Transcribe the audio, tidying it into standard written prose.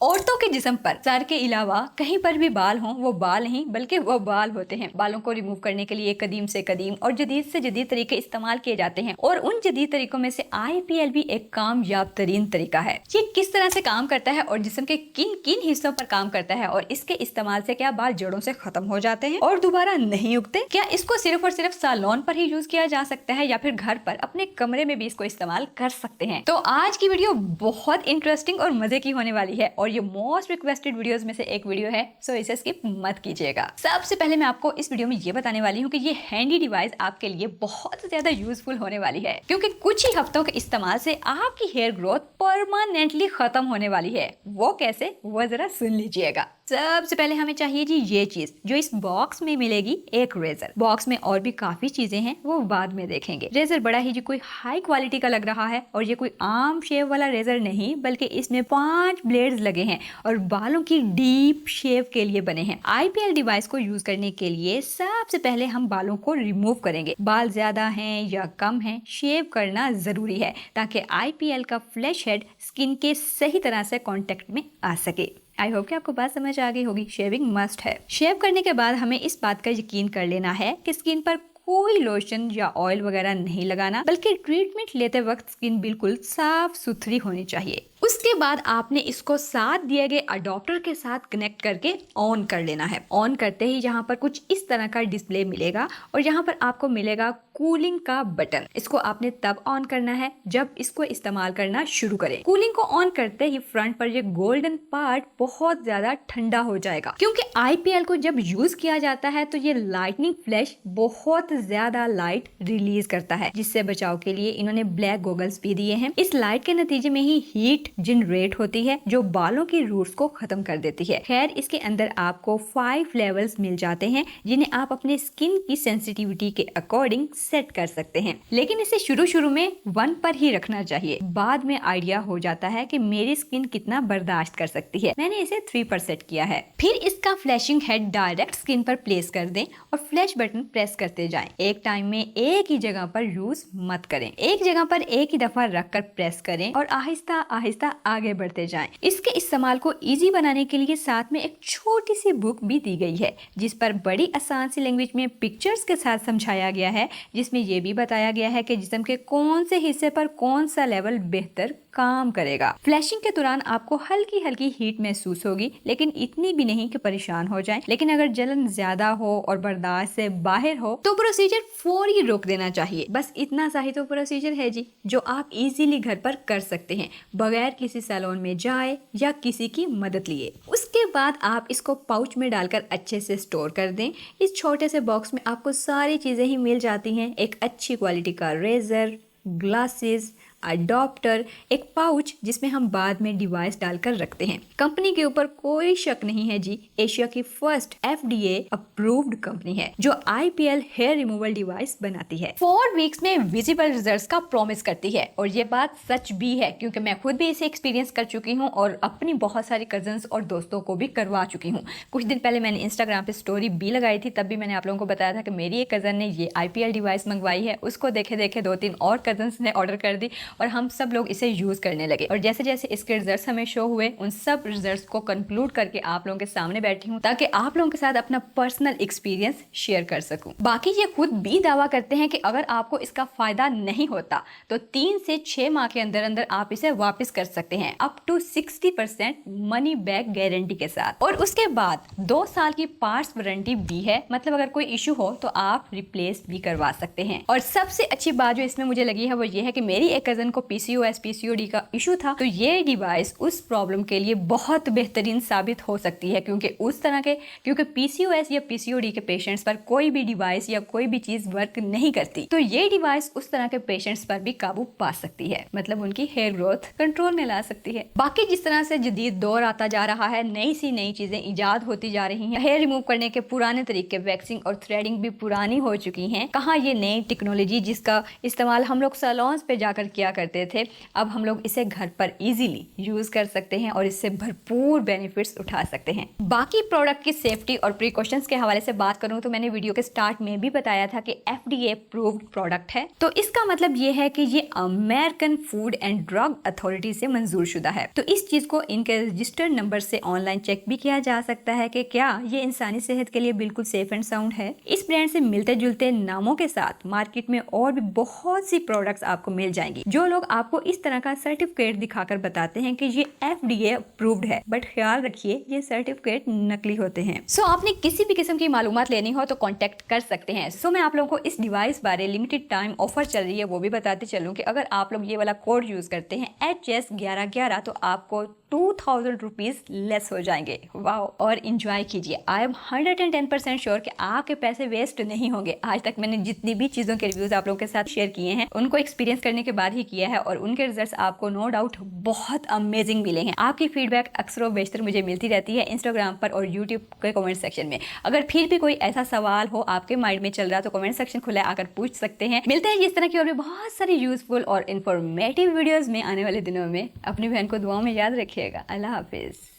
औरतों के जिस्म पर सर के अलावा कहीं पर भी बाल हों वो बाल नहीं बल्कि वो बाल होते हैं। बालों को रिमूव करने के लिए कदीम से कदीम और जदीद से जदीद तरीके इस्तेमाल किए जाते हैं और उन जदीद तरीकों में से आईपीएल भी एक कामयाब तरीन तरीका है। ये किस तरह से काम करता है और जिस्म के किन किन हिस्सों पर काम करता है और इसके इस्तेमाल से क्या बाल जड़ों से खत्म हो जाते हैं और दोबारा नहीं उगते? क्या इसको सिर्फ और सिर्फ सालोन पर ही यूज किया जा सकता है या फिर घर पर अपने कमरे में भी इसको इस्तेमाल कर सकते हैं? तो आज की वीडियो बहुत इंटरेस्टिंग और मजे की होने वाली है और ये मोस्ट रिक्वेस्टेड वीडियोस में से एक वीडियो है, सो इसे स्किप मत कीजिएगा। सबसे पहले मैं आपको इस वीडियो में ये बताने वाली हूँ कि ये हैंडी डिवाइस आपके लिए बहुत ज्यादा यूजफुल होने वाली है, क्योंकि कुछ ही हफ्तों के इस्तेमाल से आपकी हेयर ग्रोथ परमानेंटली खत्म होने वाली है। वो कैसे, वो जरा सुन लीजिएगा। सबसे पहले हमें चाहिए जी ये चीज जो इस बॉक्स में मिलेगी, एक रेजर। बॉक्स में और भी काफी चीजें हैं, वो बाद में देखेंगे। रेजर बड़ा ही जी कोई हाई क्वालिटी का लग रहा है और ये कोई आम शेव वाला रेजर नहीं, बल्कि इसमें 5 ब्लेड्स लगे हैं और बालों की डीप शेव के लिए बने हैं। आईपीएल डिवाइस को यूज करने के लिए सबसे पहले हम बालों को रिमूव करेंगे। बाल ज्यादा हैं या कम हैं, शेव करना जरूरी है ताकि आईपीएल का फ्लैश हेड स्किन के सही तरह से कांटेक्ट में आ सके। आई होप कि आपको बात समझ आ गई होगी। शेविंग मस्ट है। शेव करने के बाद हमें इस बात का यकीन कर लेना है कि स्किन पर कोई लोशन या ऑयल वगैरह नहीं लगाना, बल्कि ट्रीटमेंट लेते वक्त स्किन बिल्कुल साफ सुथरी होनी चाहिए। उसके बाद आपने इसको साथ दिए गए अडॉप्टर के साथ कनेक्ट करके ऑन कर लेना है। ऑन करते ही यहाँ पर कुछ इस तरह का डिस्प्ले मिलेगा और यहाँ पर आपको मिलेगा कूलिंग का बटन। इसको आपने तब ऑन करना है जब इसको इस्तेमाल करना शुरू करें। कूलिंग को ऑन करते ही फ्रंट पर ये गोल्डन पार्ट बहुत ज्यादा ठंडा हो जाएगा, क्योंकि आईपीएल को जब यूज किया जाता है तो ये लाइटनिंग फ्लैश बहुत ज्यादा लाइट रिलीज करता है, जिससे बचाव के लिए इन्होंने ब्लैक गॉगल्स भी दिए हैं। इस लाइट के नतीजे में ही हीट जनरेट होती है जो बालों की रूट्स को खत्म कर देती है। खैर, इसके अंदर आपको 5 लेवल्स मिल जाते हैं जिन्हें आप अपने स्किन की सेंसिटिविटी के अकॉर्डिंग सेट कर सकते हैं, लेकिन इसे शुरू में 1 पर ही रखना चाहिए। बाद में आइडिया हो जाता है कि मेरी स्किन कितना बर्दाश्त कर सकती है। मैंने इसे 3 पर सेट किया है। फिर इसका फ्लैशिंग हेड डायरेक्ट स्किन पर प्लेस कर दें और फ्लैश बटन प्रेस करते जाएं। एक टाइम में एक ही जगह पर यूज मत करें। एक जगह पर एक ही दफा रखकर प्रेस करें और आहिस्ता आहिस्ता आगे बढ़ते जाएं। इसके इस्तेमाल को इजी बनाने के लिए साथ में एक छोटी सी बुक भी दी गई है, जिस पर बड़ी आसान सी लैंग्वेज में पिक्चर्स के साथ समझाया गया है, जिसमें यह भी बताया गया है कि जिस्म के कौन से हिस्से पर कौन सा लेवल बेहतर काम करेगा। फ्लैशिंग के दौरान आपको हल्की हल्की हीट महसूस होगी, लेकिन इतनी भी नहीं कि परेशान हो जाएं। लेकिन अगर जलन ज्यादा हो और बर्दाश्त से बाहर हो तो प्रोसीजर फौरी रोक देना चाहिए। बस इतना सा ही तो प्रोसीजर है जी, जो आप इजीली घर पर कर सकते हैं बगैर किसी सैलून में जाए या किसी की मदद लिए। उसके बाद आप इसको पाउच में डालकर अच्छे से स्टोर कर दें। इस छोटे से बॉक्स में आपको सारी चीजें ही मिल जाती हैं। एक अच्छी क्वालिटी का रेजर, ग्लासेस, अडॉप्टर, एक पाउच जिसमें हम बाद में डिवाइस डालकर रखते हैं। कंपनी के ऊपर कोई शक नहीं है जी, एशिया की फर्स्ट एफडीए अप्रूव्ड कंपनी है जो आईपीएल हेयर रिमूवल डिवाइस बनाती है। 4 वीक्स में विजिबल रिजल्ट्स का प्रॉमिस करती है और ये बात सच भी है, क्योंकि मैं खुद भी इसे एक्सपीरियंस कर चुकी हूँ और अपनी बहुत सारी कजन्स और दोस्तों को भी करवा चुकी हूँ। कुछ दिन पहले मैंने इंस्टाग्राम पे स्टोरी भी लगाई थी, तब भी मैंने आप लोगों को बताया था कि मेरी एक कजन ने ये आईपीएल डिवाइस मंगवाई है। उसको देखे देखे 2-3 और कजन्स ने ऑर्डर कर दी और हम सब लोग इसे यूज करने लगे। और जैसे जैसे इसके रिजल्ट्स हमें शो हुए, उन सब रिजल्ट्स को कंक्लूड करके आप लोगों के सामने बैठी हूँ ताकि आप लोगों के साथ अपना पर्सनल एक्सपीरियंस शेयर कर सकूं। बाकी ये खुद भी दावा करते हैं कि अगर आपको इसका फायदा नहीं होता तो 3 से 6 माह के अंदर अंदर आप इसे वापस कर सकते हैं, up to 60% money back guarantee के साथ। और उसके बाद 2 साल की पार्ट्स वारंटी भी है, मतलब अगर कोई इशू हो तो आप रिप्लेस भी करवा सकते हैं। और सबसे अच्छी बात जो इसमें मुझे लगी है वो ये है कि मेरी एक कजन को पीसीओएस पीसीओडी का इशू था, तो ये डिवाइस उस प्रॉब्लम के लिए बहुत बेहतरीन साबित हो सकती है, क्योंकि पीसीओएस या पीसीओडी के पेशेंट्स पर कोई भी डिवाइस या कोई भी चीज वर्क नहीं करती, तो ये डिवाइस उस तरह के पेशेंट्स पर भी काबू पा सकती है, मतलब उनकी हेयर ग्रोथ कंट्रोल में ला सकती है। बाकी जिस तरह से जदीद दौर आता जा रहा है, नई चीजें इजाद होती जा रही हैं। हेयर रिमूव करने के पुराने तरीके, वैक्सिंग और थ्रेडिंग भी पुरानी हो चुकी हैं। कहाँ ये नई टेक्नोलॉजी जिसका इस्तेमाल हम लोग सैलून्स पे जाकर किया किया करते थे, अब हम लोग इसे घर पर इजीली यूज़ कर सकते हैं और इससे भरपूर बेनिफिट्स उठा सकते हैं। बाकी प्रोडक्ट की सेफ्टी और प्रिकॉशंस के हवाले से बात करूं तो मैंने वीडियो के स्टार्ट में भी बताया था कि FDA अप्रूव्ड प्रोडक्ट है, तो इसका मतलब ये है कि ये American food and drug authority से मंजूर शुदा है। तो इस चीज़ को इनके रजिस्टर्ड नंबर से ऑनलाइन चेक भी किया जा सकता है कि क्या ये इंसानी सेहत के लिए बिल्कुल सेफ एंड साउंड है। इस ब्रांड से मिलते जुलते नामों के साथ मार्केट में और भी बहुत सी प्रोडक्ट्स आपको मिल जाएंगी जो लोग आपको इस तरह का सर्टिफिकेट दिखाकर बताते हैं कि ये FDA अप्रूव्ड है, बट ख्याल रखिए ये सर्टिफिकेट नकली होते हैं। सो आपने किसी भी किस्म की मालूमात लेनी हो तो कांटेक्ट कर सकते हैं। सो मैं आप लोगों को इस डिवाइस बारे लिमिटेड टाइम ऑफर चल रही है वो भी बताते चलूँ कि अगर आप लोग ये वाला कोड यूज करते हैं HS1111 तो आपको 2000 रुपीज लेस हो जाएंगे। वाओ, और इंजॉय कीजिए। आई एम 110% श्योर कि आपके पैसे वेस्ट नहीं होंगे। आज तक मैंने जितनी भी चीज़ों के रिव्यूज आप लोगों के साथ शेयर किए हैं उनको एक्सपीरियंस करने के बाद ही किया है और उनके रिजल्ट्स आपको नो डाउट बहुत अमेजिंग मिले हैं। आपकी फीडबैक अक्सर व बेशतर मुझे मिलती रहती है इंस्टाग्राम पर और यूट्यूब के कमेंट सेक्शन में। अगर फिर भी कोई ऐसा सवाल हो आपके माइंड में चल रहा तो कमेंट सेक्शन खुला आकर पूछ सकते हैं। मिलते हैं इस तरह की और भी बहुत सारी यूजफुल और इन्फॉर्मेटिव वीडियोज में आने वाले दिनों में। अपनी बहन को दुआओं में याद रखिएगा। अल्लाह हाफिज।